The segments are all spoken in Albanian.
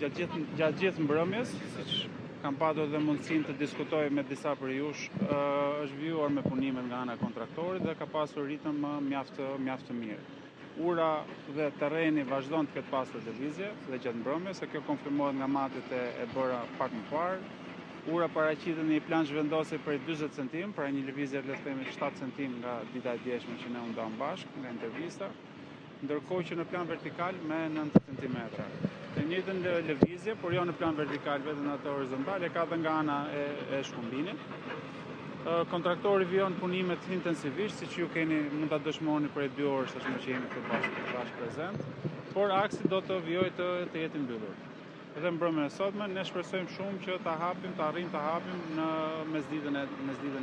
gjatë gjithë mbrëmjes, siç kam patur dhe mundësinë të diskutoj me disa për jush, është vijuar me punimet nga ana e kontraktorit dhe ka pasur ritëm mjaft të mirë. Ura dhe terreni vazhdon të ketë pasur lëvizje dhe gjatë mbrëmjes, se kjo konfirmohet nga matet e bëra pak më parë. Ura paraqitet në një plan zhvendosje për 40 cm, pra një lëvizje le të themi 7 cm nga dita e djeshme që ne u ndam bashkë nga intervista, ndërkohë që në plan vertikal me 9 cm. Të njëjtën lëvizje, por jo në plan vertikal, vetëm në atë horizontal, e ka dhe nga ana e shkumbinit. Kontraktori vijon punimet intensivisht, siç ju mund ta dëshmoni për 2 orë tashmë që jemi këtu bashkë prezent, por aksi do të vijojë të jetë mbyllur. Edhe mbrëmjen e sotme ne shpresojmë shumë që ta arrijmë ta hapim në mesditën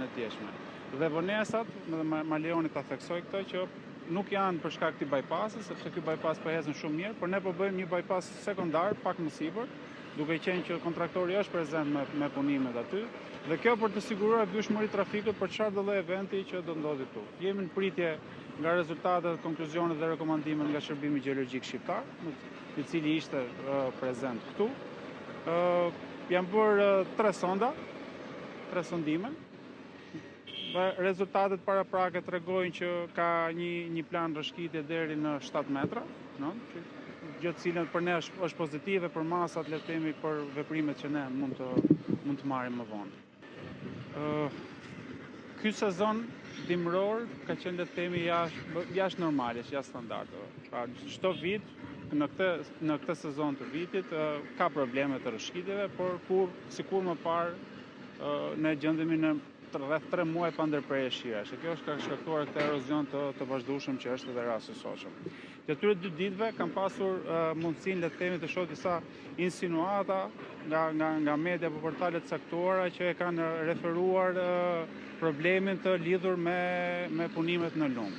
e djeshme. Dhe vonesat, ma lejoni ta theksoj këtë, që nuk janë për shkak të këtij bypassi, sepse ky bypass po ecën shumë mirë, por ne po bëjmë një bypass sekondar, pak më sipër, duke qenë që kontraktori është prezent me punimet aty, dhe kjo për të siguruar vjeshmëri trafikut për çfarë do lloj eventi që do ndodhi këtu. Jemi në pritje nga rezultatet, konkluzionet dhe rekomandimet nga Shërbimi Gjeologjik Shqiptar, i cili ishte prezent këtu. Janë bërë 3 sonda, 3 sondime. Dhe rezultatet paraprake tregojnë që ka një plan rrëshqitje deri në 7 metra, gjë të cilën për ne është pozitive për masat, le të themi, për veprimet që ne mund të marrim më vonë. Ky sezon dimror ka qenë, le të themi, jashtë normales, jashtë standardeve. Pra çdo vit në këtë sezon të vitit ka probleme të rrëshqitjeve, por sikur më parë ne gjendemi në rreth 3 muaj pa ndërprerje shirash. Kjo është ka shkaktuar këtë erozion të vazhdueshëm që është edhe rasti i sotshëm. Të atyre 2 ditëve kam pasur mundësinë, le të themi, të shoh disa insinuata nga media apo portale të caktuara që e kanë referuar problemin të lidhur me punimet në lum.